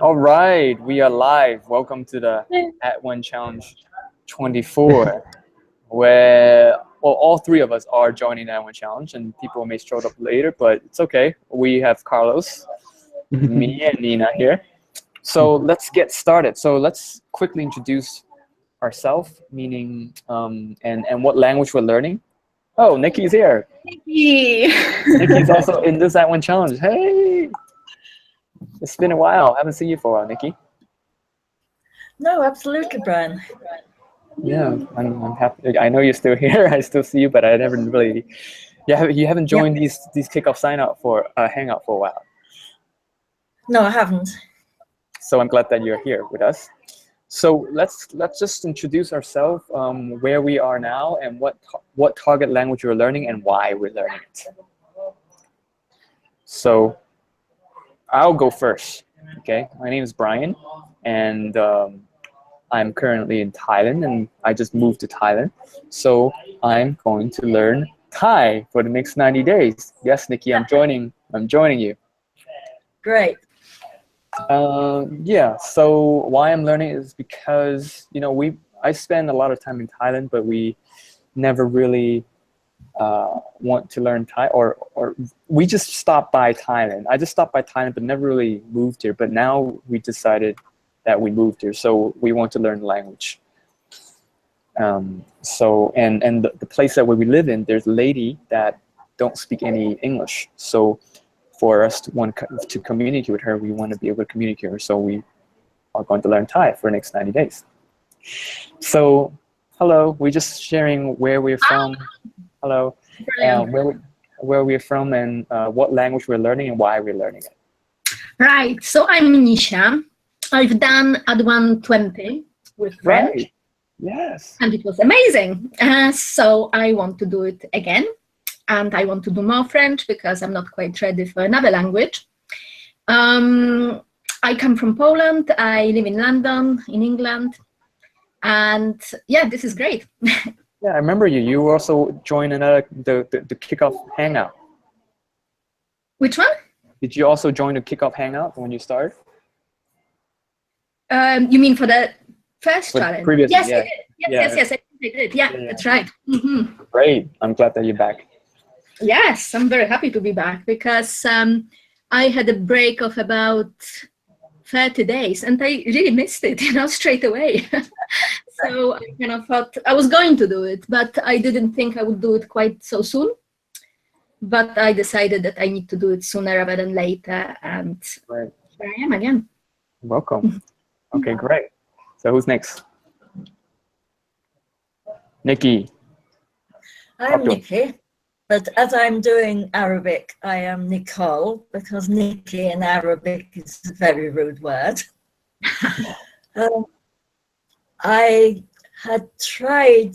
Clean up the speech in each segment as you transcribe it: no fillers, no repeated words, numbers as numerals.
All right, we are live. Welcome to the At1Challenge 24, where all three of us are joining the At1Challenge, and people may show up later, but it's okay. We have Carlos, me, and Nina here. So let's get started. So let's quickly introduce ourselves, meaning and what language we're learning. Oh, Nikki's here. Nikki. Nikki's also in this At1Challenge. Hey, it's been a while. I haven't seen you for a while, Nikki. No, absolutely, Brian. Yeah, I'm happy. I know you're still here. I still see you, but I never really. You haven't joined these kickoff sign up for Hangout for a while. No, I haven't. So I'm glad that you're here with us. So let's just introduce ourselves, where we are now, and what target language we're learning and why we're learning it. So I'll go first. Okay, my name is Brian, and I'm currently in Thailand, and I just moved to Thailand. So I'm going to learn Thai for the next 90 days. Yes, Nikki, I'm joining you. Great. Yeah, so why I'm learning is because, I spend a lot of time in Thailand, but we never really want to learn Thai, or we just stopped by Thailand. I just stopped by Thailand, but never really moved here. But now we decided that we moved here, so we want to learn the language. So the place that where we live in, there's a lady that don't speak any English. So for us to communicate with her, we want to be able to communicate with her. So we are going to learn Thai for the next 90 days. So hello, we're just sharing where we're from. Hello, where we're from and what language we're learning and why we're learning it. Right. So I'm Nisha. I've done Add120 with French. Right. Yes. And it was amazing. So I want to do it again. And I want to do more French because I'm not quite ready for another language. I come from Poland. I live in London, in England. And yeah, this is great. Yeah, I remember you. You also joined the kickoff hangout. Which one? Did you also join the kickoff hangout when you started? You mean for the first challenge? Previously, yes, yeah. Yes, I did. Yeah, that's right. Mm-hmm. Great. I'm glad that you're back. Yes, I'm very happy to be back because I had a break of about 30 days and I really missed it, straight away. So I kind of thought I was going to do it, but I didn't think I would do it quite so soon. But I decided that I need to do it sooner rather than later, and right. Here I am again. Welcome. Okay, great. So who's next? Nikki. I'm Nikki, but as I'm doing Arabic, I am Nicole, because Nikki in Arabic is a very rude word. I had tried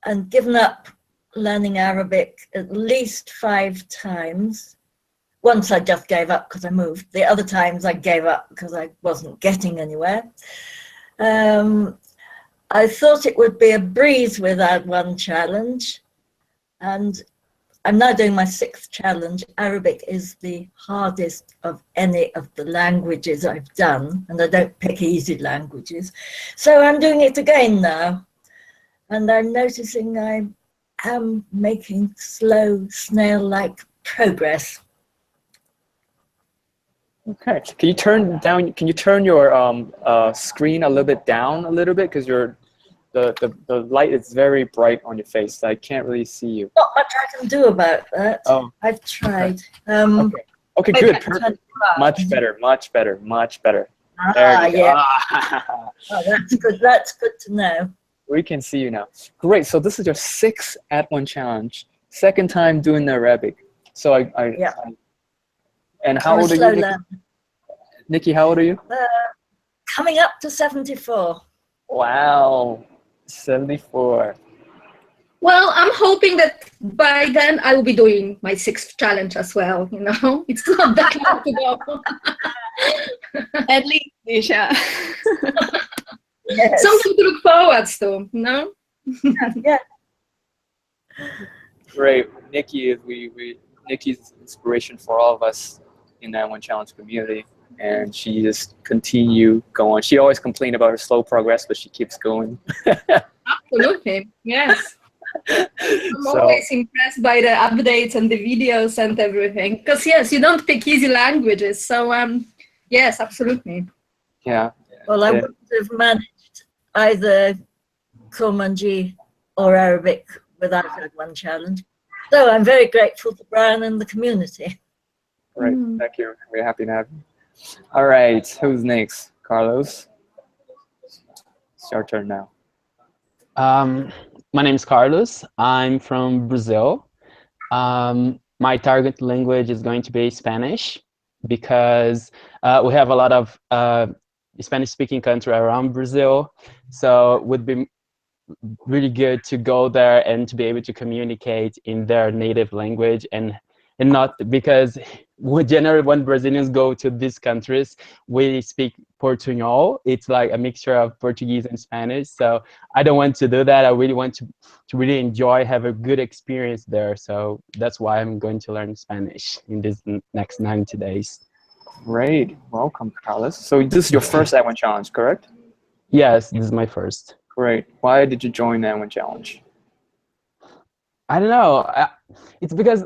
and given up learning Arabic at least 5 times. Once I just gave up because I moved. The other times I gave up because I wasn't getting anywhere. I thought it would be a breeze with Add1Challenge, and I'm now doing my 6th challenge. Arabic is the hardest of any of the languages I've done, and I don't pick easy languages. So I'm doing it again now, and I'm noticing I am making slow, snail-like progress. Okay. Can you turn your screen a little bit down a little bit, because the light is very bright on your face. I can't really see you. Not much I can do about that. Oh. I've tried. Okay, good. Perfect. Much better. Yeah. Oh, that's good. That's good to know. We can see you now. Great. So this is your 6th Add1Challenge. 2nd time doing the Arabic. So and how old are you, Nikki? How old are you? Coming up to 74. Wow, 74. Well, I'm hoping that by then I will be doing my 6th challenge as well. It's not that long to go. At least, Nisha. Yes. Something to look forward to, no? Yeah. Great. Nikki is Nikki's inspiration for all of us in that Add1Challenge community. and she just continue going. She always complained about her slow progress, but she keeps going. Absolutely, yes. I'm So always impressed by the updates and the videos and everything. Because yes, you don't pick easy languages. So yes, absolutely. yeah, Well, I wouldn't have managed either Kurmanji or Arabic without Add1Challenge. So I'm very grateful to Brian and the community. right. Thank you. We're happy to have you. All right, who's next? Carlos. It's your turn now. My name is Carlos. I'm from Brazil. My target language is going to be Spanish because we have a lot of Spanish-speaking country around Brazil. So it would be really good to go there and to be able to communicate in their native language, and not because generally when Brazilians go to these countries, we speak Portuñol. It's like a mixture of Portuguese and Spanish. So I don't want to do that. I really want to really enjoy, have a good experience there. So that's why I'm going to learn Spanish in this next 90 days. Great. Welcome, Carlos. So this is your first A1Challenge, correct? Yes, this is my first. Great. Why did you join the A1Challenge? I don't know. It's because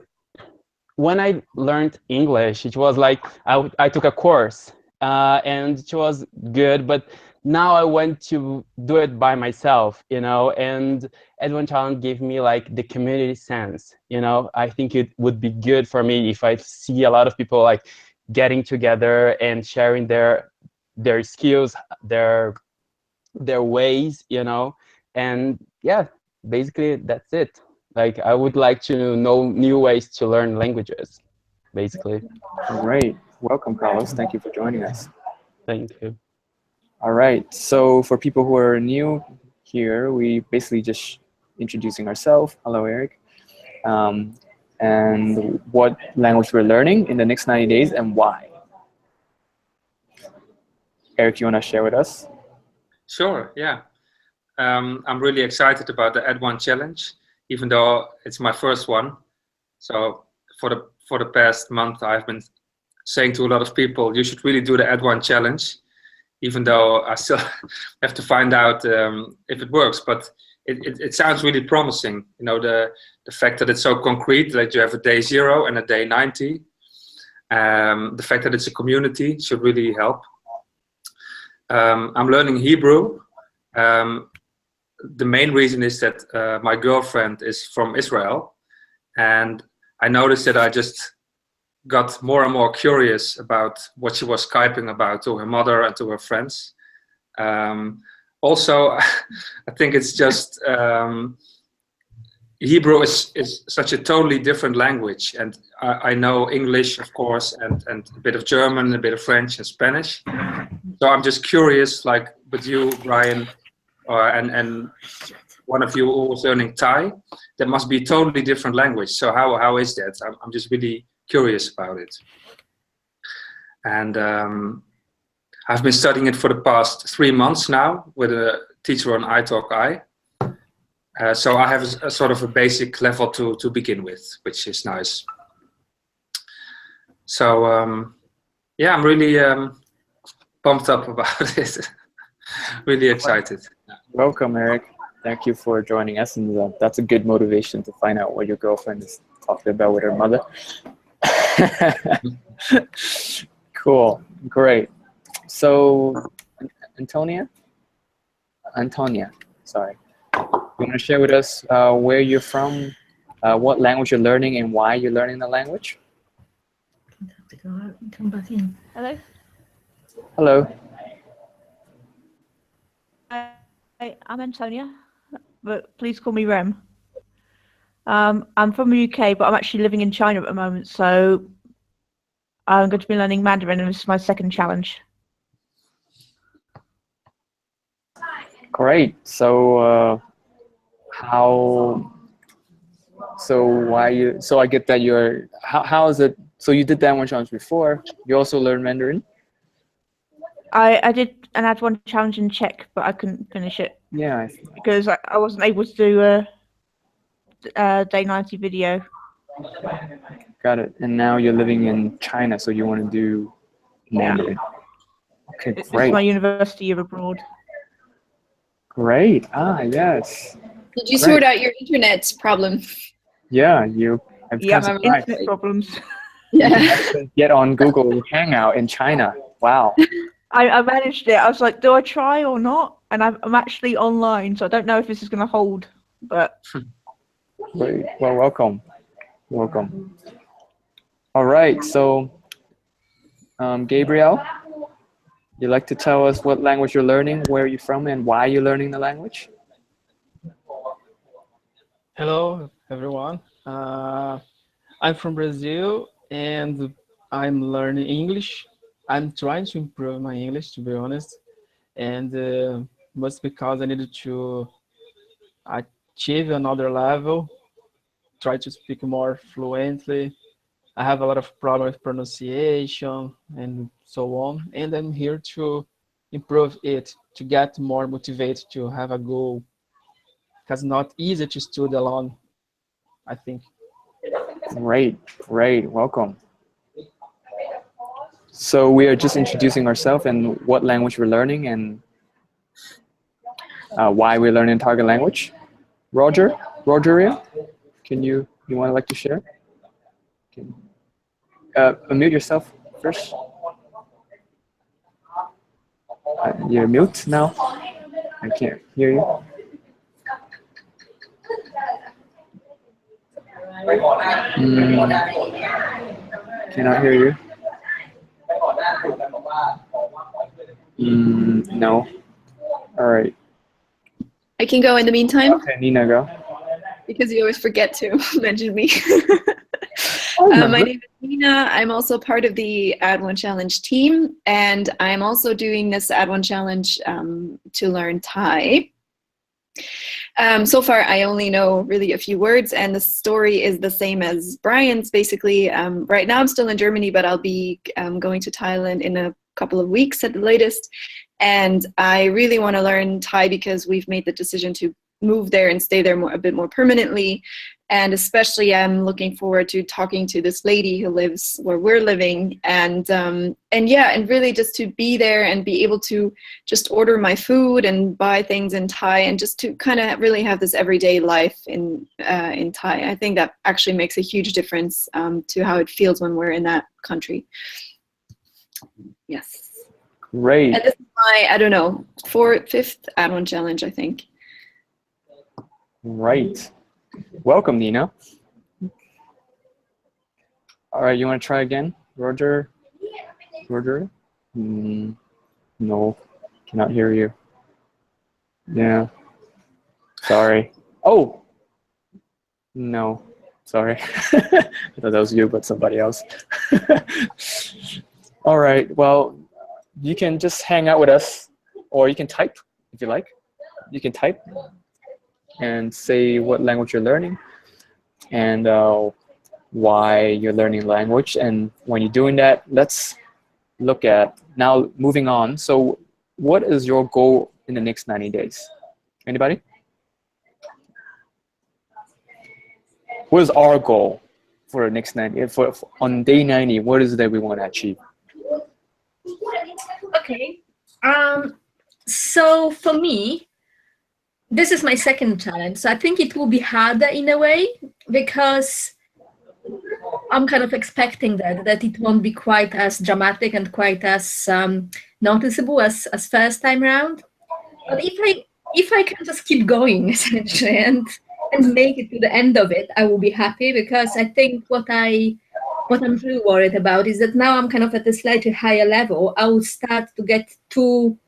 when I learned English, it was like I took a course and it was good, but now I want to do it by myself, you know, and Add1Challenge gave me like the community sense, you know. I think it would be good for me if I see a lot of people like getting together and sharing their skills, their ways, you know. And yeah, basically that's it. Like I would like to know new ways to learn languages, basically. Great. Welcome, Carlos. Thank you for joining us. Thank you. All right. So for people who are new here, we basically just introducing ourselves. Hello, Eric. And what language we're learning in the next 90 days and why. Eric, you want to share with us? Sure, yeah. I'm really excited about the Add1Challenge, even though it's my first one. So for the past month, I've been saying to a lot of people, you should really do the Add1Challenge, even though I still have to find out if it works. But it sounds really promising. You know, the fact that it's so concrete, that you have a day 0 and a day 90. The fact that it's a community should really help. I'm learning Hebrew. The main reason is that my girlfriend is from Israel, and I noticed that I just got more and more curious about what she was Skyping about to her mother and to her friends. Also, I think it's just Hebrew is such a totally different language, and I know English, of course, and a bit of German, a bit of French and Spanish. So I'm just curious, like with you, Brian, and one of you who was learning Thai, that must be a totally different language. So how is that? I'm just really curious about it. And I've been studying it for the past 3 months now with a teacher on iTalk. So I have a sort of a basic level to begin with, which is nice. So yeah, I'm really pumped up about it. Really excited. Welcome, Eric. Thank you for joining us, and that's a good motivation to find out what your girlfriend is talking about with her mother. Cool, great. So, Antonia, sorry. You want to share with us where you're from, what language you're learning, and why you're learning the language? I have to go out and come back in. Hello. Hello. I'm Antonia, but please call me Rem. I'm from the UK, but I'm actually living in China at the moment, so I'm going to be learning Mandarin, and this is my second challenge. Great. So, so I get that you're, how is it, so you did that Add1Challenge before, you also learned Mandarin? I did an Add1Challenge in Czech, but I couldn't finish it. Yeah. Because I wasn't able to do a day 90 video. Got it. And now you're living in China, so you want to do Mandarin. Okay, It's great. my university year abroad. Great. Ah, yes. Did you Great. sort out your internet problem? Yeah, you. I'm Yeah, kind of Remember- surprised. internet problems. Yeah. Get on Google Hangout in China. Wow. I managed it. I was like, do I try or not? And I'm actually online, so I don't know if this is going to hold. But Great. Well, welcome. Welcome. All right. So, Gabriel, you'd like to tell us what language you're learning, where you're from, and why you're learning the language? Hello, everyone. I'm from Brazil and I'm learning English. I'm trying to improve my English, to be honest, and must because I needed to achieve another level, try to speak more fluently. I have a lot of problem with pronunciation and so on, and I'm here to improve it, to get more motivated, to have a goal, because it's not easy to study alone, I think. Great. Great. Welcome. So we are just introducing ourselves and what language we're learning and why we're learning target language. Rogeria, you want to share? Can, unmute yourself first. You're mute now. I can't hear you. Cannot hear you. No. All right. I can go in the meantime Okay, Nina, go. because you always forget to mention me. remember. My name is Nina. I'm also part of the Add1Challenge team, and I'm also doing this Add1Challenge to learn Thai. So far, I only know really a few words, and the story is the same as Brian's, basically. Right now, I'm still in Germany, but I'll be going to Thailand in a couple of weeks at the latest. And I really want to learn Thai because we've made the decision to move there and stay there a bit more permanently. And especially, I'm looking forward to talking to this lady who lives where we're living, and yeah, and really just to be there and be able to just order my food and buy things in Thai, and just to kind of really have this everyday life in Thai. I think that actually makes a huge difference to how it feels when we're in that country. Yes. Great. And this is my, I don't know, fifth Add1Challenge, I think. Right. Welcome, Nina. All right, you want to try again, Roger? No, cannot hear you. Yeah. Sorry. Oh. No. Sorry. I thought that was you, but somebody else. All right. Well, you can just hang out with us, or you can type if you like. You can type and say what language you're learning and why you're learning language. And when you're doing that, let's look at now moving on. So what is your goal in the next 90 days? Anybody? What is our goal for the next 90? For on day 90, what is it that we want to achieve? Okay. So for me, this is my second challenge. So I think it will be harder in a way because I'm kind of expecting that it won't be quite as dramatic and quite as noticeable as first time round. But if I can just keep going essentially and make it to the end of it, I will be happy, because I think what I'm really worried about is that now I'm kind of at a slightly higher level. I will start to get too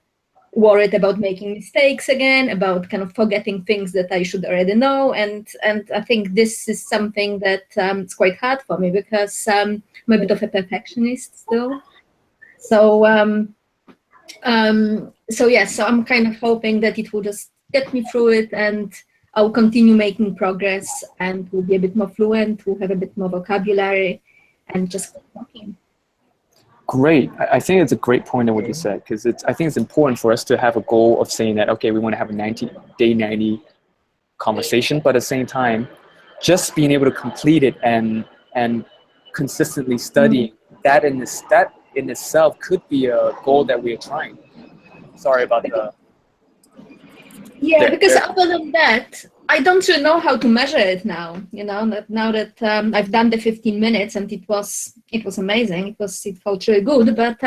worried about making mistakes again, about kind of forgetting things that I should already know, and I think this is something that it's quite hard for me because I'm a bit of a perfectionist still. So so I'm kind of hoping that it will just get me through it, and I'll continue making progress, and will be a bit more fluent, will have a bit more vocabulary, and just keep talking. Great. I think it's a great point of what you said, because I think it's important for us to have a goal of saying that, okay, we want to have a day 90 conversation, but at the same time, just being able to complete it and consistently studying that in itself could be a goal that we are trying. Sorry about the. Yeah, because other than that, I don't really know how to measure it now. You know, that now that I've done the 15 minutes and it was amazing. It felt really good, but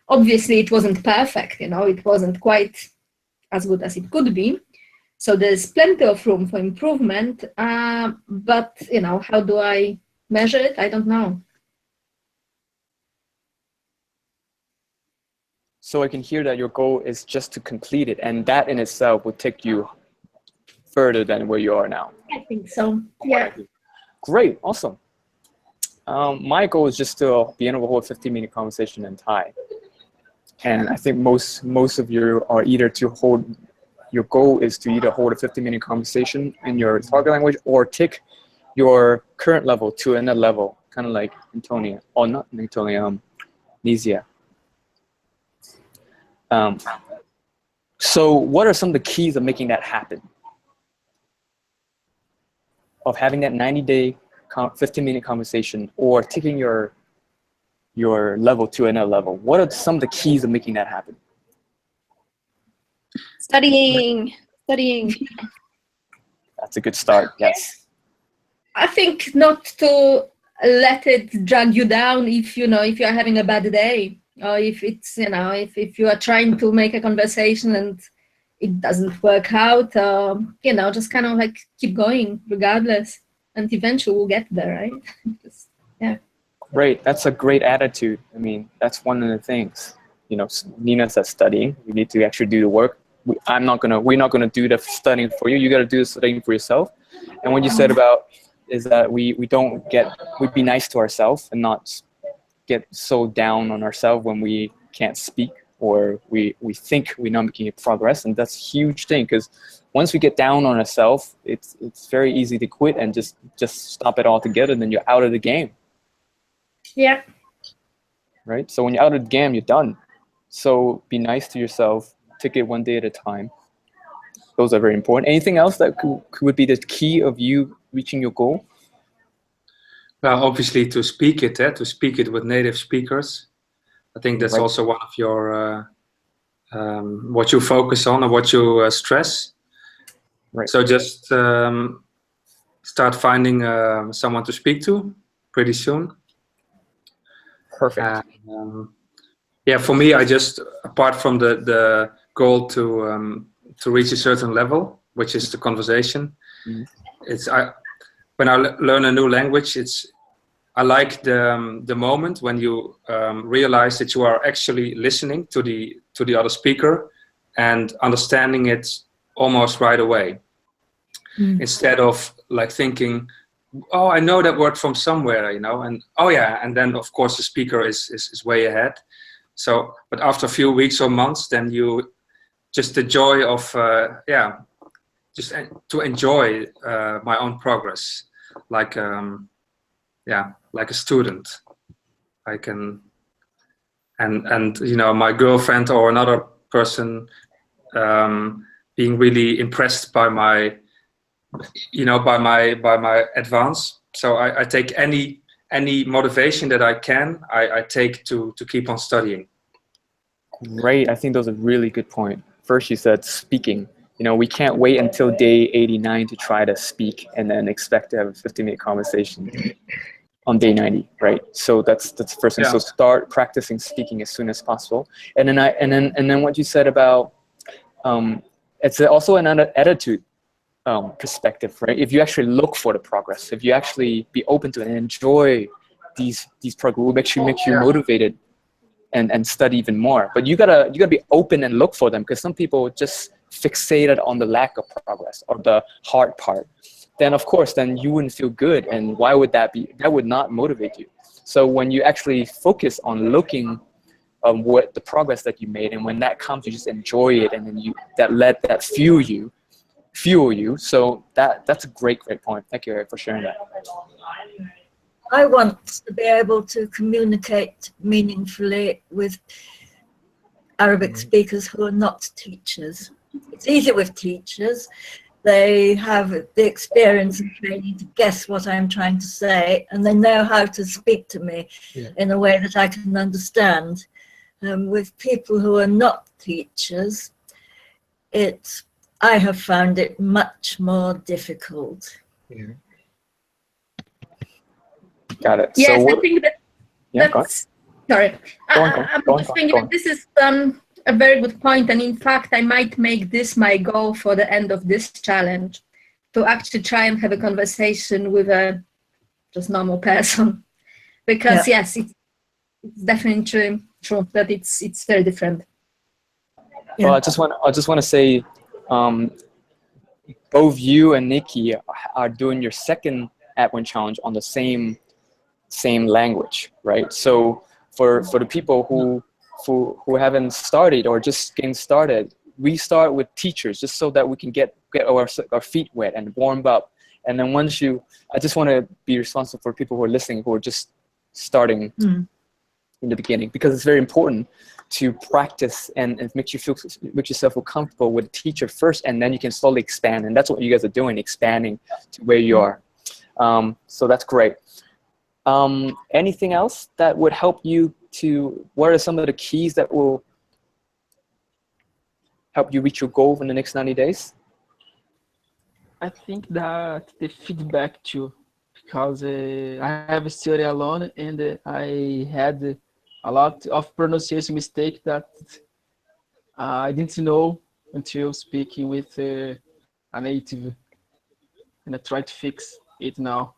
obviously it wasn't perfect. You know, it wasn't quite as good as it could be. So there's plenty of room for improvement. But you know, how do I measure it? I don't know. So I can hear that your goal is just to complete it, and that in itself will take you further than where you are now. I think so. Yeah. Great, awesome. My goal is just to be able to hold a 15-minute conversation in Thai. And I think most of you are either to hold, your goal is to either hold a 15-minute conversation in your target language or take your current level to another level, kind of like Antonia, or not Antonia, Nizia. So what are some of the keys of making that happen? Of having that 90-day, 15-minute conversation or taking your level to another level? What are some of the keys of making that happen? Studying. That's a good start, yes. I think not to let it drag you down if you're having a bad day, or if it's, if you are trying to make a conversation and it doesn't work out, just kind of like keep going regardless, and eventually we'll get there, right? Yeah. Great, that's a great attitude. I mean, that's one of the things. Nina says studying. You need to actually do the work. We're not gonna do the studying for you. You got to do the studying for yourself. And what you said about is that we'd be nice to ourselves and not get so down on ourselves when we can't speak or we think we're not making progress. And that's a huge thing, because once we get down on ourselves, it's very easy to quit and just stop it altogether. Then you're out of the game. Yeah. Right. So when you're out of the game, you're done. So be nice to yourself. Take it one day at a time. Those are very important. Anything else that would be the key of you reaching your goal? Well, obviously to speak it with native speakers. I think that's also one of your what you focus on and what you stress. Right. So just start finding someone to speak to pretty soon. Perfect. Yeah, for me, I just, apart from the goal to reach a certain level, which is the conversation, when I learn a new language, I like the moment when you realize that you are actually listening to the other speaker and understanding it almost right away, instead of like thinking, oh, I know that word from somewhere, and oh yeah, and then of course the speaker is way ahead. So, but after a few weeks or months, then you just the joy of just to enjoy my own progress, like like a student. I can, and my girlfriend or another person being really impressed by my by my advance. So I take any motivation that I can, I take to keep on studying. Great. I think those are really good point. First, you said speaking. We can't wait until day 89 to try to speak and then expect to have a 15-minute conversation on day 90, right? So that's the first thing. Yeah. So start practicing speaking as soon as possible. And then what you said about it's also another attitude perspective, right? If you actually look for the progress, if you actually be open to it and enjoy these progress, will actually make you motivated and study even more. But you gotta be open and look for them, because some people just fixated on the lack of progress or the hard part. Then of course, then you wouldn't feel good, and why would that be? That would not motivate you. So when you actually focus on looking what the progress that you made, and when that comes, you just enjoy it, and then let that fuel you. So that's a great point. Thank you, Eric, for sharing that. I want to be able to communicate meaningfully with Arabic speakers who are not teachers. It's easy with teachers. They have the experience and training to guess what I'm trying to say, and they know how to speak to me in a way that I can understand. With people who are not teachers, I have found it much more difficult. Yeah. Got it. Yes, so I think that's sorry. I'm just thinking that this is a very good point, and in fact, I might make this my goal for the end of this challenge, to actually try and have a conversation with a just normal person, because yes, it's definitely true that it's very different. Well, I just want to say, both you and Nikki are doing your second Add1Challenge on the same language, right? So for the people who haven't started or just getting started, we start with teachers just so that we can get our feet wet and warmed up. And then I just want to be responsible for people who are listening who are just starting in the beginning, because it's very important to practice and make yourself feel comfortable with the teacher first, and then you can slowly expand. And that's what you guys are doing, expanding to where you are. So that's great. Anything else that would help you what are some of the keys that will help you reach your goal in the next 90 days? I think that the feedback too, because I have studied alone and I had a lot of pronunciation mistake that I didn't know until speaking with a native, and I try to fix it now.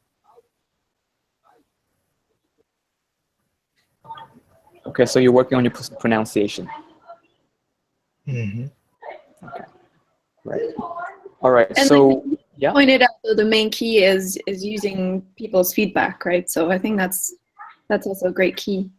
Okay, so you're working on your pronunciation. Mm-hmm. Okay, right. All right. And so yeah, pointed out though, the main key is using people's feedback, right? So I think that's also a great key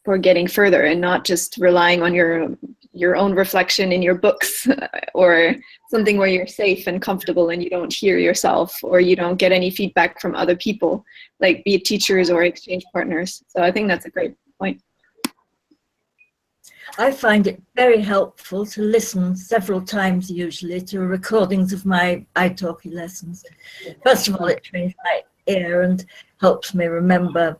for getting further, and not just relying on your own reflection in your books or something where you're safe and comfortable and you don't hear yourself or you don't get any feedback from other people, like be it teachers or exchange partners. So I think that's a great point. I find it very helpful to listen several times usually to recordings of my italki lessons. First of all, it trains my ear and helps me remember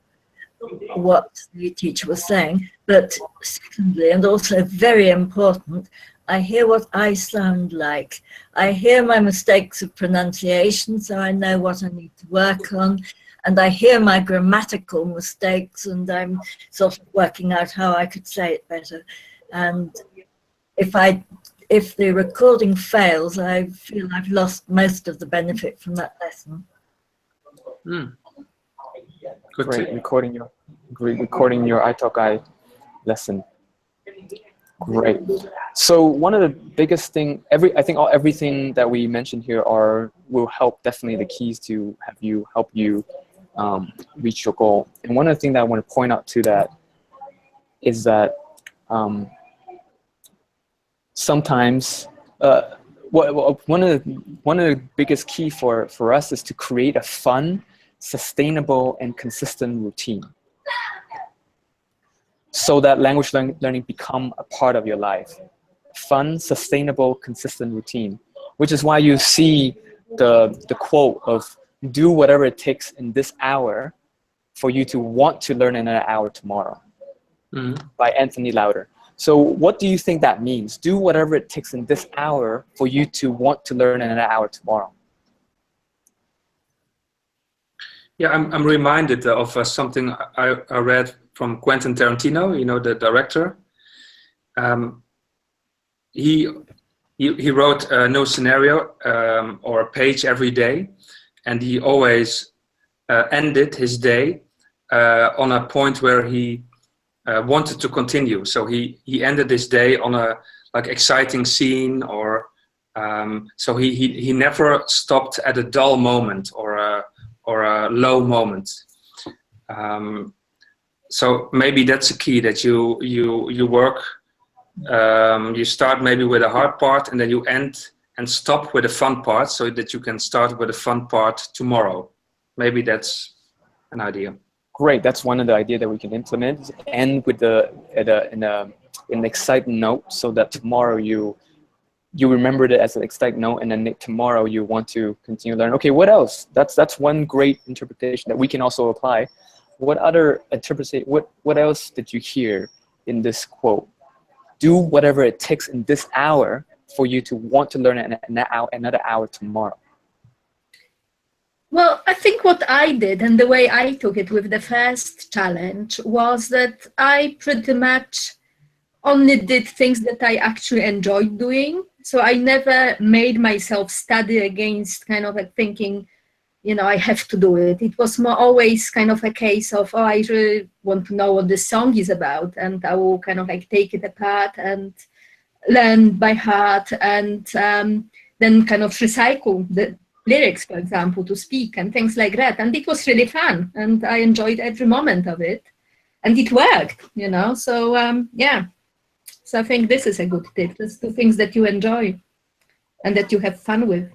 what the teacher was saying. But secondly, and also very important, I hear what I sound like. I hear my mistakes of pronunciation, so I know what I need to work on. And I hear my grammatical mistakes, and I'm sort of working out how I could say it better. And if the recording fails, I feel I've lost most of the benefit from that lesson. Great, recording your italki lesson. Great. So one of the biggest thing, everything that we mentioned here will help, definitely the keys to help you reach your goal. And one of the things that I want to point out to that is that sometimes one of the biggest key for us is to create a fun, sustainable, and consistent routine, so that language learning become a part of your life. Fun, sustainable, consistent routine, which is why you see the quote of "do whatever it takes in this hour for you to want to learn in an hour tomorrow," by Anthony Lauder. So what do you think that means? Do whatever it takes in this hour for you to want to learn in an hour tomorrow. Yeah, I'm reminded of something I read from Quentin Tarantino, you know, the director. He wrote a new scenario or a page every day, and he always ended his day on a point where he wanted to continue. So he ended his day on a exciting scene, or so he never stopped at a dull moment or a low moment. So maybe that's a key, that you work. You start maybe with a hard part, and then you end and stop with a fun part, so that you can start with a fun part tomorrow. Maybe that's an idea. Great, that's one of the ideas that we can implement. End with in an exciting note, so that tomorrow you you remembered it as an exciting note, and then tomorrow you want to continue learning. Okay, what else? That's one great interpretation that we can also apply. What other interpretation? What else did you hear in this quote? Do whatever it takes in this hour for you to want to learn another hour tomorrow. Well, I think what I did and the way I took it with the first challenge was that I pretty much only did things that I actually enjoyed doing. So I never made myself study against kind of like thinking, you know, I have to do it. It was more always kind of a case of, oh, I really want to know what this song is about, and I will kind of like take it apart and learn by heart, and then kind of recycle the lyrics, for example, to speak and things like that. And it was really fun, and I enjoyed every moment of it, and it worked, you know. So yeah, so I think this is a good tip. Just do things that you enjoy and that you have fun with.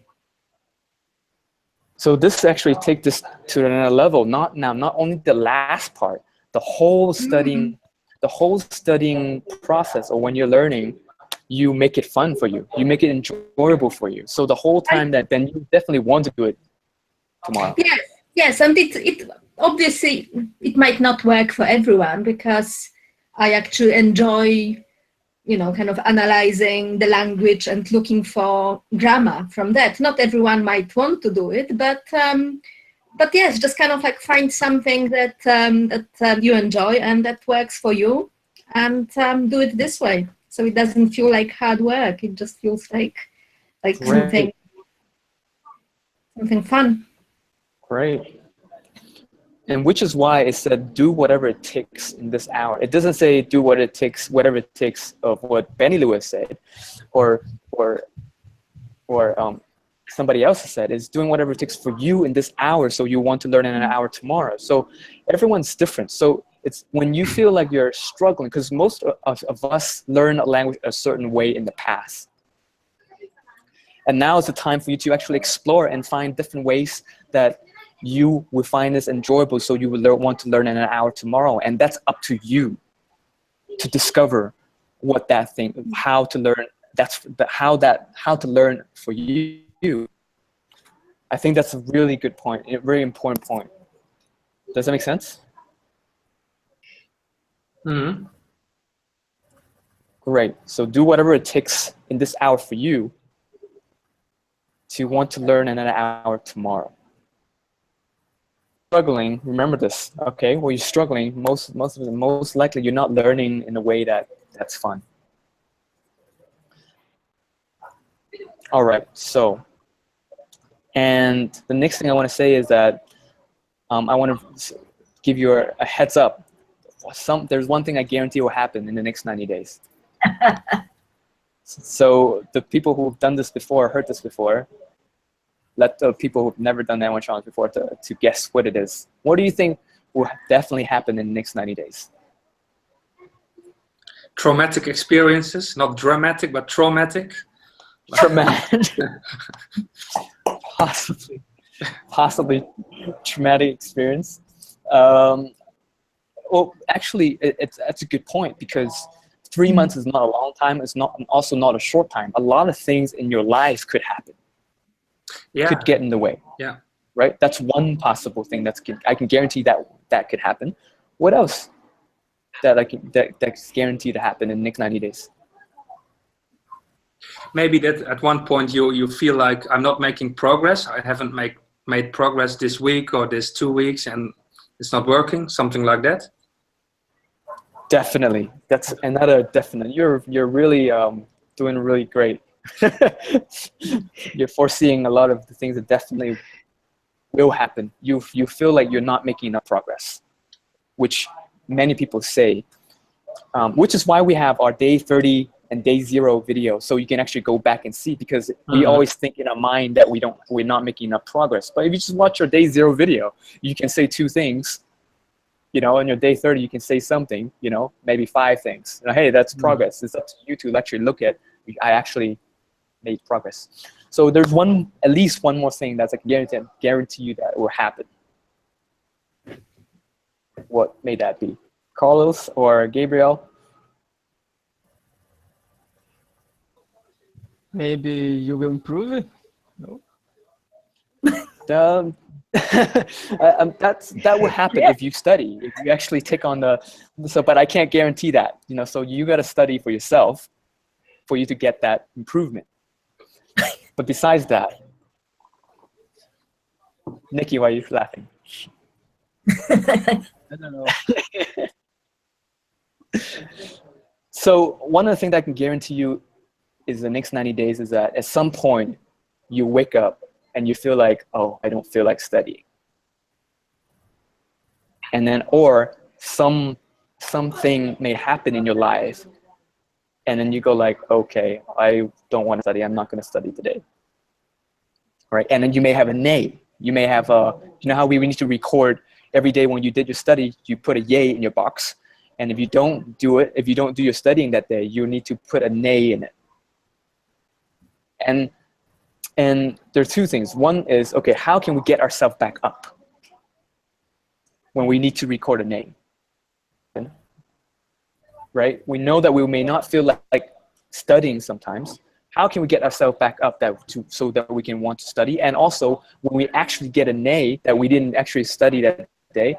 So this actually take this to another level. Not only the last part, the whole studying, the whole studying process, or when you're learning, you make it fun for you. You make it enjoyable for you. So the whole time that then you definitely want to do it tomorrow. Yes, yes, and it obviously it might not work for everyone, because I actually enjoy, you know, kind of analyzing the language and looking for grammar from that. Not everyone might want to do it, but yes, just kind of like find something that you enjoy and that works for you, and do it this way. So it doesn't feel like hard work. It just feels like something fun. Great. And which is why it said, do whatever it takes in this hour. It doesn't say do whatever it takes of what Benny Lewis said, or somebody else said. It's doing whatever it takes for you in this hour, so you want to learn in an hour tomorrow. So everyone's different. So it's when you feel like you're struggling, because most of us learn a language a certain way in the past. And now is the time for you to actually explore and find different ways that you will find this enjoyable, so you will want to learn in an hour tomorrow. And that's up to you to discover what that thing, how to learn. How to learn for you. I think that's a really good point, a very important point. Does that make sense? Mm-hmm. Great. So do whatever it takes in this hour for you to want to learn in an hour tomorrow. Struggling, remember this, okay? When you're struggling, most likely you're not learning in a way that's fun. All right, so, and the next thing I want to say is that I want to give you a heads up. There's one thing I guarantee will happen in the next 90 days. So the people who've done this before, heard this before, let the people who've never done that A1Challenge before to guess what it is. What do you think will definitely happen in the next 90 days? Traumatic experiences, not dramatic, but traumatic. Traumatic. Possibly traumatic experience. Well, actually, that's a good point, because 3 months is not a long time. It's also not a short time. A lot of things in your life could happen. Yeah. Could get in the way. Yeah. Right. That's one possible thing I can guarantee that could happen. What else that's guaranteed to happen in the next 90 days? Maybe that at one point you feel like I'm not making progress. I haven't made progress this week or this 2 weeks, and it's not working. Something like that. Definitely. That's another definite. You're really doing really great. You're foreseeing a lot of the things that definitely will happen. You feel like you're not making enough progress, which many people say, which is why we have our day 30 and day 0 video, so you can actually go back and see, because we always think in our mind that we're not making enough progress. But if you just watch your day 0 video, you can say 2 things. You know, on your day 30, you can say something, you know, maybe 5 things. You know, hey, that's progress. It's up to you to actually look at, I actually made progress. So there's at least one more thing that's a guarantee you that will happen. What may that be? Carlos or Gabriel? Maybe you will improve it. No? That will happen if you study, if you actually take on but I can't guarantee that, so you got to study for yourself for you to get that improvement. But besides that, Nikki, why are you laughing? I don't know. So one of the things I can guarantee you is the next 90 days is that at some point you wake up and you feel like, oh, I don't feel like studying. And then, or something may happen in your life, and then you go like, okay, I don't want to study. I'm not going to study today. Right? And then you may have a nay. You may have you know how we need to record every day when you did your study, you put a yay in your box. And if you don't do it, if you don't do your studying that day, you need to put a nay in it. And there are two things. One is, okay, how can we get ourselves back up when we need to record a nay? Right? We know that we may not feel like studying sometimes. How can we get ourselves back up so that we can want to study? And also, when we actually get a nay that we didn't actually study that day,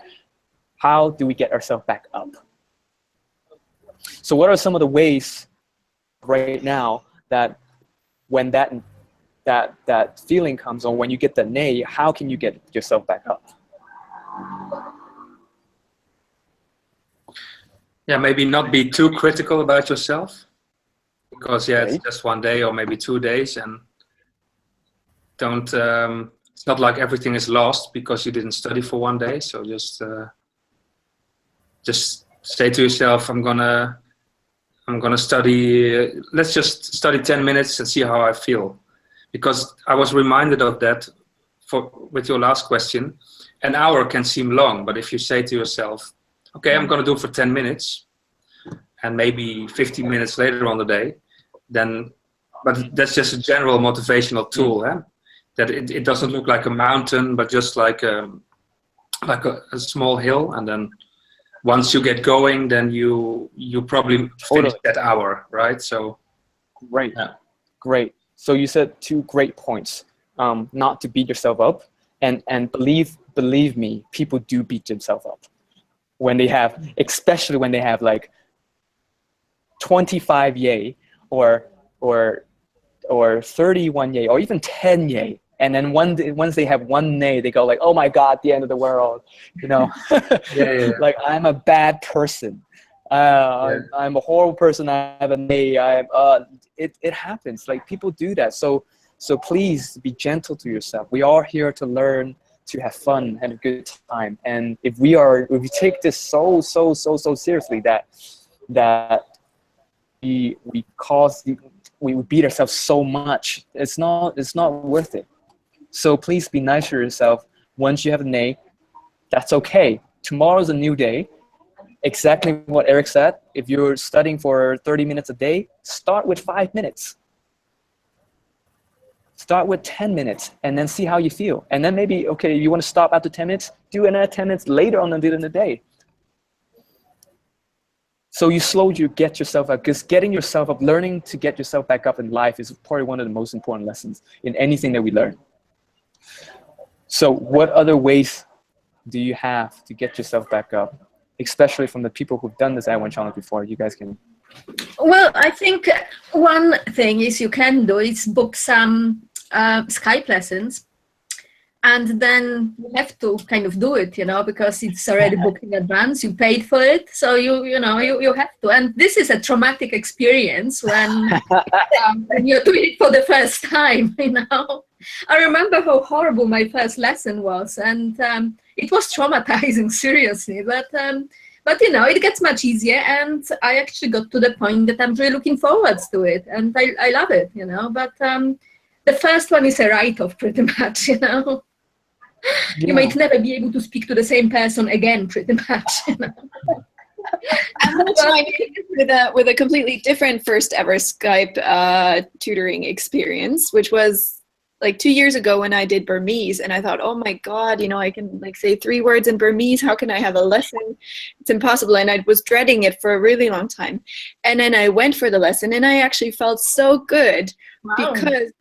how do we get ourselves back up? So what are some of the ways right now that when that feeling comes, or when you get the nay, how can you get yourself back up? Yeah, maybe not be too critical about yourself, because Right. it's just one day or maybe 2 days, and don't. It's not like everything is lost because you didn't study for 1 day. So just say to yourself, I'm gonna study. Let's just study 10 minutes and see how I feel, because I was reminded of that with your last question. An hour can seem long, but if you say to yourself, okay, I'm gonna do it for 10 minutes, and maybe 15 minutes later on the day, then, but that's just a general motivational tool, that it doesn't look like a mountain, but just like a small hill, and then once you get going, then you probably finish that hour, right? So Right. yeah. Great. So you said two great points. Not to beat yourself up, and believe me, people do beat themselves up when they have, especially when they have like 25 yay or 31 yay or even 10 yay, and then once they have one nay, they go like, oh my God, the end of the world, Yeah. like I'm a bad person. I'm a horrible person. I have a nay. It happens. Like people do that. So please be gentle to yourself. We are here to learn, to have fun, have a good time. And if we take this so seriously that we beat ourselves so much, it's not worth it. So please be nice to yourself. Once you have a nay, that's okay. Tomorrow's a new day. Exactly what Eric said. If you're studying for 30 minutes a day, start with 5 minutes. Start with 10 minutes and then see how you feel. And then maybe, okay, you want to stop after 10 minutes, do another 10 minutes later on in the day. So you get yourself up, because getting yourself up, learning to get yourself back up in life is probably one of the most important lessons in anything that we learn. So what other ways do you have to get yourself back up, especially from the people who've done this Add1Challenge before? You guys can. Well, I think one thing is you can do is book some Skype lessons, and then you have to kind of do it, because it's already booked in advance. You paid for it, so you have to. And this is a traumatic experience when you're doing it for the first time. I remember how horrible my first lesson was, and it was traumatizing, seriously. But it gets much easier, and I actually got to the point that I'm really looking forward to it, and I love it, But the first one is a write-off, pretty much, Yeah. You might never be able to speak to the same person again, pretty much. I'm going to try with a completely different first ever Skype tutoring experience, which was like 2 years ago when I did Burmese, and I thought, oh my God, you know, I can like say 3 words in Burmese. How can I have a lesson? It's impossible. And I was dreading it for a really long time. And then I went for the lesson, and I actually felt so good because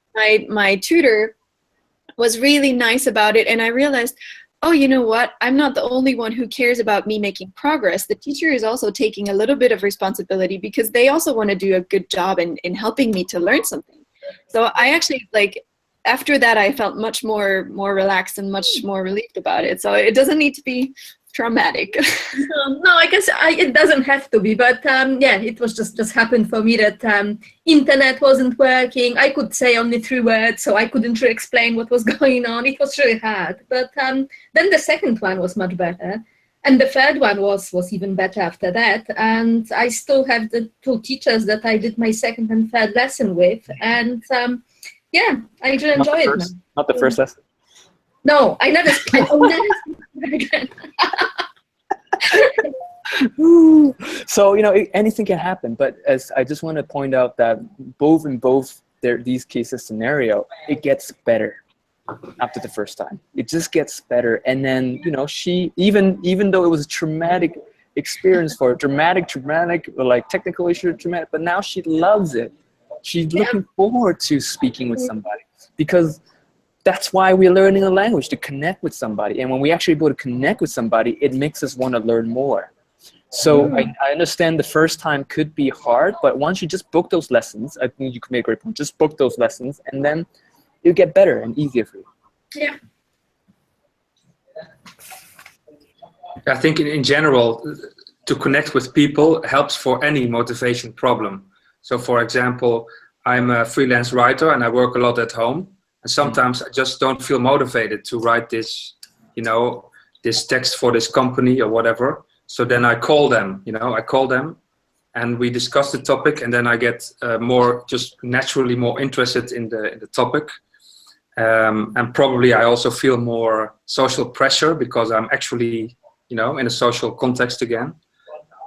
my tutor was really nice about it. And I realized, oh, you know what? I'm not the only one who cares about me making progress. The teacher is also taking a little bit of responsibility because they also want to do a good job in helping me to learn something. So I actually, like, after that, I felt much more relaxed and much more relieved about it. So it doesn't need to be traumatic. No, I guess it doesn't have to be, but yeah, it was just happened for me that internet wasn't working. I could say only 3 words, so I couldn't really explain what was going on. It was really hard. But then the second one was much better, and the third one was even better after that. And I still have the 2 teachers that I did my second and third lesson with, and yeah, I really enjoy it now. Not the first lesson. No, I never. Again. So, you know, anything can happen, but as I just want to point out that these cases scenario, it gets better after the first time. It just gets better. And then, you know, she, even though it was a traumatic experience for her, dramatic, like technical issue, traumatic, but now she loves it. She's looking forward to speaking with somebody, because that's why we're learning a language, to connect with somebody. And when we actually able to connect with somebody, it makes us want to learn more. So I understand the first time could be hard, but once you just book those lessons, I think you can make a great point. Just book those lessons, and then it'll get better and easier for you. Yeah. I think in general, to connect with people helps for any motivation problem. So for example, I'm a freelance writer and I work a lot at home. And sometimes I just don't feel motivated to write this, you know, this text for this company or whatever. So then I call them, you know, and we discuss the topic, and then I get just naturally more interested in the topic. And probably I also feel more social pressure because I'm actually, you know, in a social context again.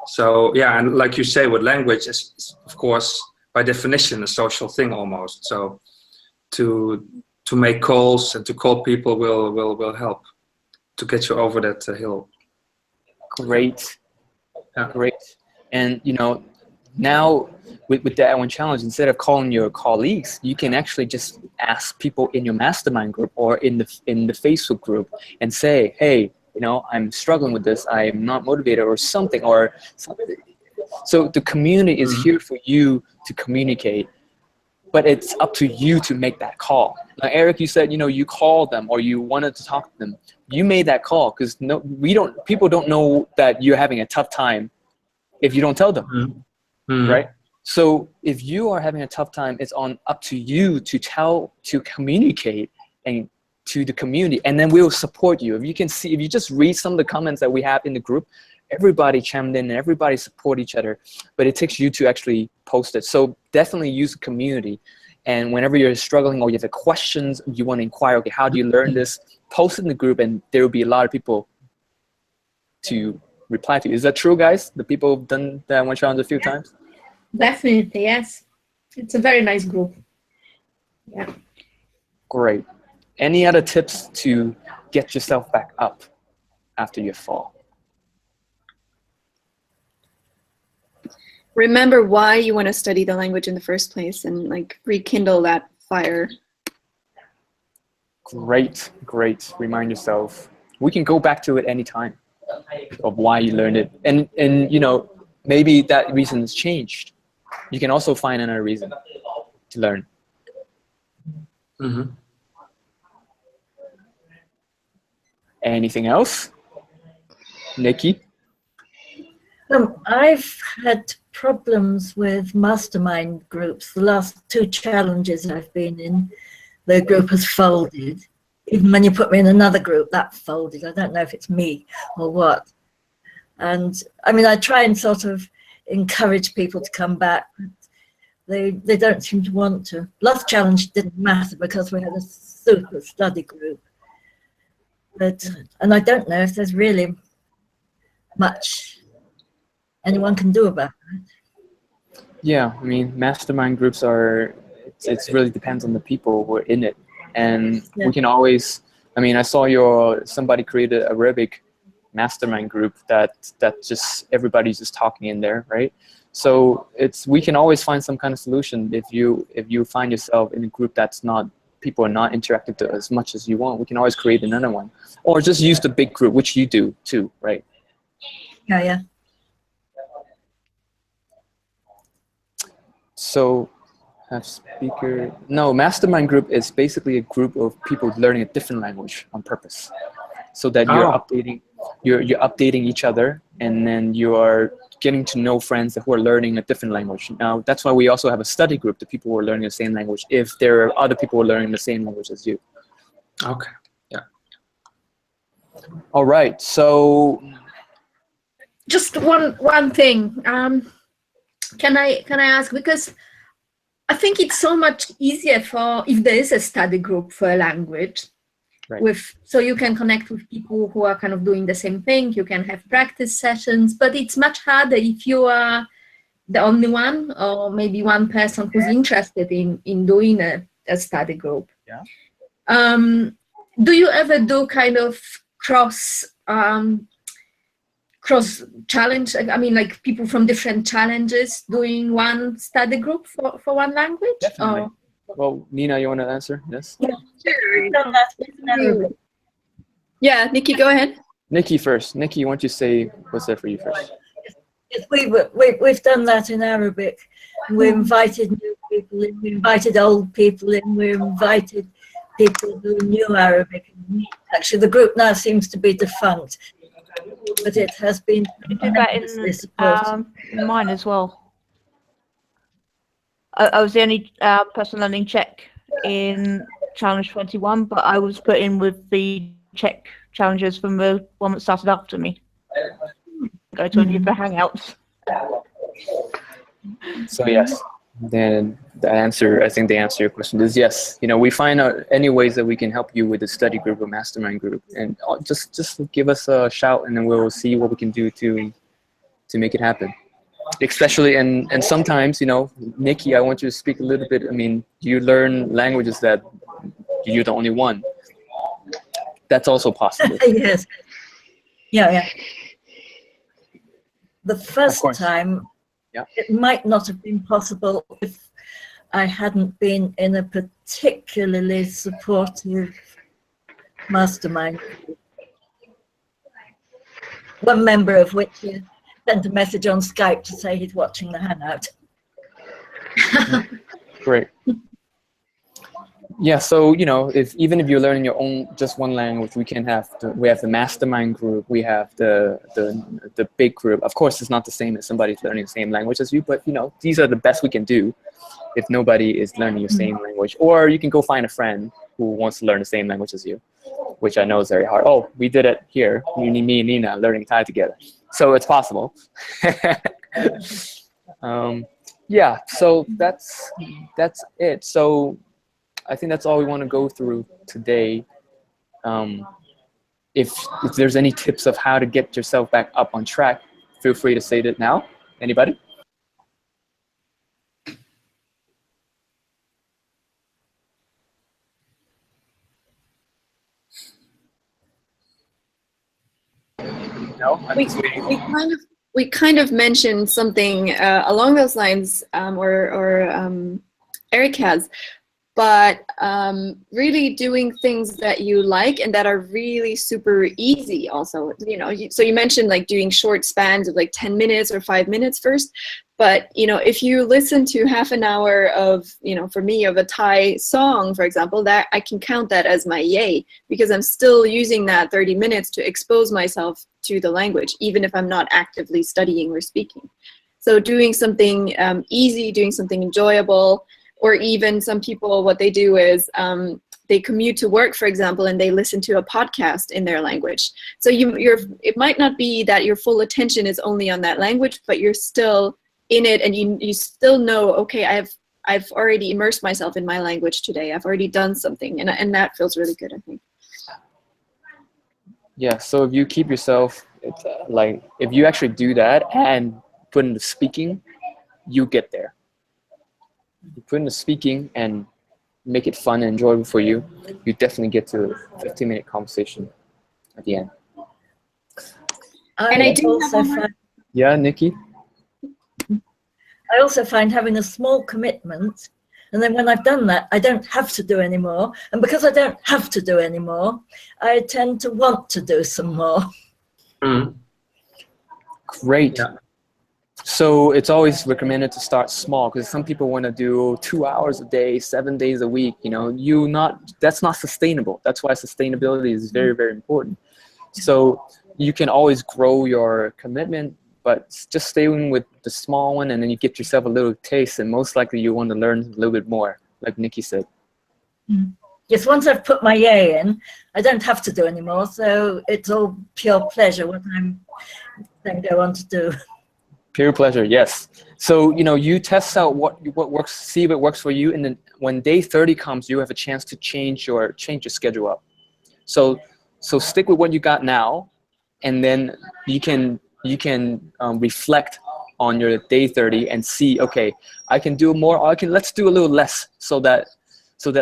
So yeah, and like you say, with language is of course by definition a social thing almost. So to make calls and to call people will help to get you over that hill. Great. Great. And you know, now with the Add1Challenge, instead of calling your colleagues, you can actually just ask people in your mastermind group or in the Facebook group and say, hey, you know, I'm struggling with this, I'm not motivated or something, or something. So the community is here for you to communicate, but it's up to you to make that call. Now, Eric, you said, you know, you called them or you wanted to talk to them. You made that call because people don't know that you're having a tough time if you don't tell them, right? So if you are having a tough time, it's up to you to communicate and to the community, and then we'll support you. If you just read some of the comments that we have in the group, everybody chimed in and everybody support each other, but it takes you to actually post it. So definitely use the community. And whenever you're struggling or you have questions, you want to inquire, okay, how do you learn this? Post it in the group and there will be a lot of people to reply to you. Is that true, guys? The people who've done that Add1Challenge a few times? Definitely, yes. It's a very nice group. Yeah. Great. Any other tips to get yourself back up after you fall? Remember why you want to study the language in the first place and like rekindle that fire. Great, great. Remind yourself. We can go back to it anytime of why you learned it. And you know, maybe that reason has changed. You can also find another reason to learn. Anything else? Nikki? I've had problems with mastermind groups. The last 2 challenges I've been in, the group has folded. Even when you put me in another group, that folded. I don't know if it's me or what. And I mean, I try and sort of encourage people to come back. They don't seem to want to. Last challenge didn't matter because we had a super study group. And I don't know if there's really much anyone can do about it. Yeah, I mean, mastermind groups it really depends on the people who are in it. And Yeah. we can always, I mean, I saw somebody created a Arabic mastermind group that just everybody's just talking in there, right? So we can always find some kind of solution. If you find yourself in a group that's not, people are not interactive as much as you want, we can always create another one, or just use the big group, which you do too, right? Yeah. So have speaker, no, mastermind group is basically a group of people learning a different language on purpose, so that you're updating each other, and then you are getting to know friends who are learning a different language. Now, that's why we also have a study group, the people who are learning the same language, if there are other people who are learning the same language as you. Okay. Yeah. All right. So Just one thing. Can I ask, because I think it's so much easier if there is a study group for a language. right. So you can connect with people who are kind of doing the same thing. You can have practice sessions, but it's much harder if you are the only one, or maybe one person who's interested in doing a study group. Yeah. Do you ever do kind of cross challenge? I mean, like people from different challenges doing one study group for one language? Definitely. Well, Nina, you want to answer this? Yeah. Sure. We've done that in Arabic. Yeah, Nikki, go ahead. Nikki first. Nikki, why don't you say what's there for you first? Yes, we've done that in Arabic. We invited new people in, we invited old people in, we invited people who knew Arabic. Actually, the group now seems to be defunct, but it has been We did that in mine as well. I was the only person learning Czech in Challenge 21, but I was put in with the Czech challengers from the one that started after me. Go to any of the Hangouts. So yes, then I think the answer to your question is yes. You know, we find out any ways that we can help you with the study group or mastermind group, and just give us a shout, and then we'll see what we can do to make it happen. Especially and sometimes, you know, Nikki, I want you to speak a little bit. I mean, you learn languages that you're the only one. That's also possible. Yes. Yeah. The first time, yeah, it might not have been possible if I hadn't been in a particularly supportive mastermind group. One member of which sent a message on Skype to say he's watching the Hangout. Great. Yeah, so you know, even if you're learning your own just one language, we have the mastermind group, we have the big group. Of course, it's not the same as somebody's learning the same language as you, but you know, these are the best we can do if nobody is learning your same language. Or you can go find a friend who wants to learn the same language as you, which I know is very hard. Oh, we did it here, me and Nina learning Thai together, so it's possible. Yeah, so that's it. So I think that's all we want to go through today. If there's any tips of how to get yourself back up on track, feel free to say that now. Anybody? No, I'm just waiting. We kind of mentioned something along those lines, or Eric has, but really doing things that you like and that are really super easy also. You know, so you mentioned like doing short spans of like 10 minutes or 5 minutes first, but you know, if you listen to half an hour of, you know, for me, of a Thai song, for example, that I can count that as my yay, because I'm still using that 30 minutes to expose myself to the language, even if I'm not actively studying or speaking. So doing something easy, doing something enjoyable, or even some people, what they do is they commute to work, for example, and they listen to a podcast in their language. So it might not be that your full attention is only on that language, but you're still in it, and you still know, okay, I've already immersed myself in my language today. I've already done something, and that feels really good, I think. Yeah, so if you keep yourself, like, if you actually do that and put into speaking, you get there. You put into speaking and make it fun and enjoyable for you, you definitely get to a 15-minute conversation at the end. And I do also have one more. find, Yeah, Nikki? I also find having a small commitment, and then when I've done that, I don't have to do any more. And because I don't have to do any more, I tend to want to do some more. Mm. Great. Yeah. So it's always recommended to start small, because some people want to do 2 hours a day, 7 days a week. You know, that's not sustainable. That's why sustainability is very, very important. So you can always grow your commitment, but just staying with the small one, and then you get yourself a little taste, and most likely you want to learn a little bit more, like Nikki said. Yes, once I've put my yay in, I don't have to do any more, so it's all pure pleasure what I'm then go on to do. Pure pleasure, yes. So, you know, you test out what works, see if it works for you, and then when day 30 comes, you have a chance to change your schedule up. So stick with what you got now, and then you can reflect on your day 30 and see, okay, I can do more, or let's do a little less, so that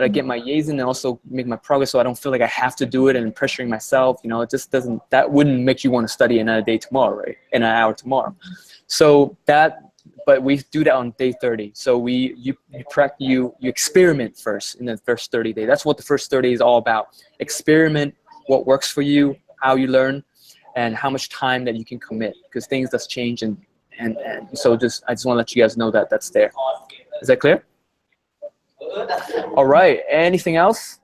I get my yays in and also make my progress, so I don't feel like I have to do it and pressuring myself. You know, it just doesn't, that wouldn't make you want to study another day tomorrow, right? In an hour tomorrow. So but we do that on day 30. So you experiment first in the first 30 days. That's what the first 30 is all about. Experiment what works for you, how you learn, and how much time that you can commit, because things does change, and so I just want to let you guys know that that's there. Is that clear? All right. Anything else?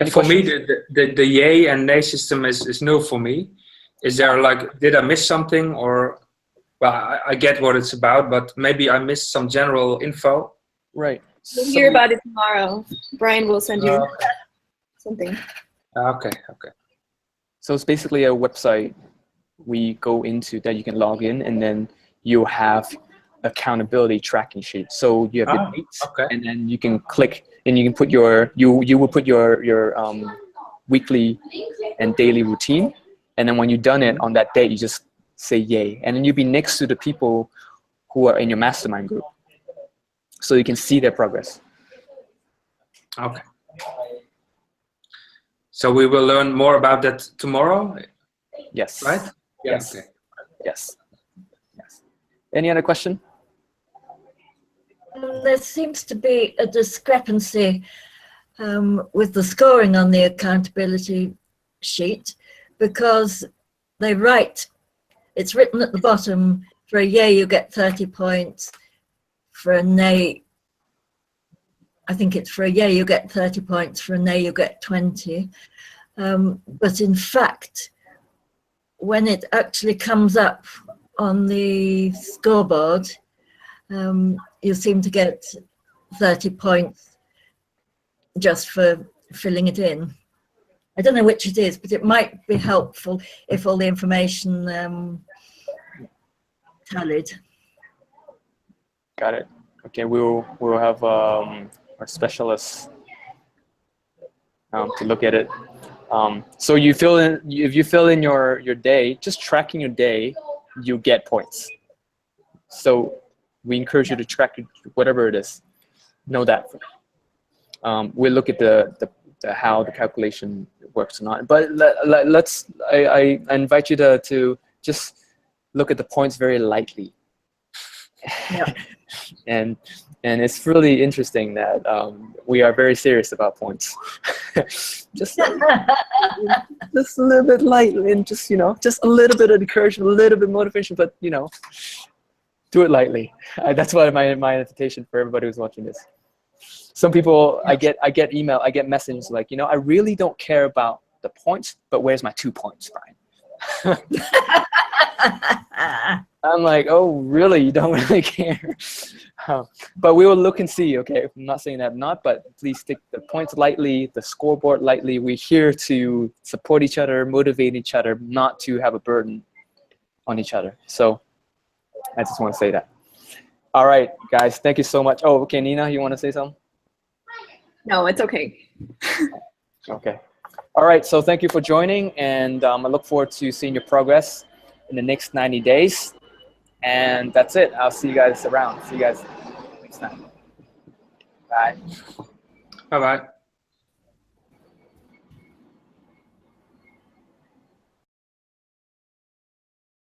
Any For me, questions? the yay and nay system is new for me. Is there like, did I miss something, or, well, I get what it's about, but maybe I missed some general info. Right. We'll hear about it tomorrow. Brian will send you something. Okay. So it's basically a website we go into that you can log in, and then you have accountability tracking sheet. So you have your dates, and then you can click, and you can put you will put your weekly and daily routine, and then when you've done it on that date, you just say yay, and then you'll be next to the people who are in your mastermind group, so you can see their progress. Okay. So we will learn more about that tomorrow. Yes. Right? Yeah. Yes. Okay. Yes. Any other question? There seems to be a discrepancy with the scoring on the accountability sheet, because they write, it's written at the bottom, for a yay you get 30 points, for a nay, I think it's for a yay you get 30 points, for a nay you get 20. But in fact, when it actually comes up on the scoreboard, you seem to get 30 points just for filling it in. I don't know which it is, but it might be helpful if all the information tallied. Got it. Okay, we'll have our specialists to look at it. So you fill in, if you fill in your day, just tracking your day, you get points. So we encourage you to track whatever it is. Know that. We'll look at the how the calculation works or not. But I invite you to just look at the points very lightly. Yeah. and it's really interesting that we are very serious about points. just a little bit lightly, and just a little bit of encouragement, a little bit of motivation, but do it lightly. That's what my invitation for everybody who's watching this. Some people, I get email, I get messages like, I really don't care about the points, but where's my 2 points, Brian? I'm like, oh, really? You don't really care? But we will look and see, okay? I'm not saying that not, but please take the points lightly, the scoreboard lightly. We're here to support each other, motivate each other, not to have a burden on each other. So I just want to say that. All right, guys, thank you so much. Oh, okay, Nina, you want to say something? No, it's okay. Okay. All right, so thank you for joining, and I look forward to seeing your progress in the next 90 days. And that's it. I'll see you guys around. See you guys next time. Bye. Bye bye.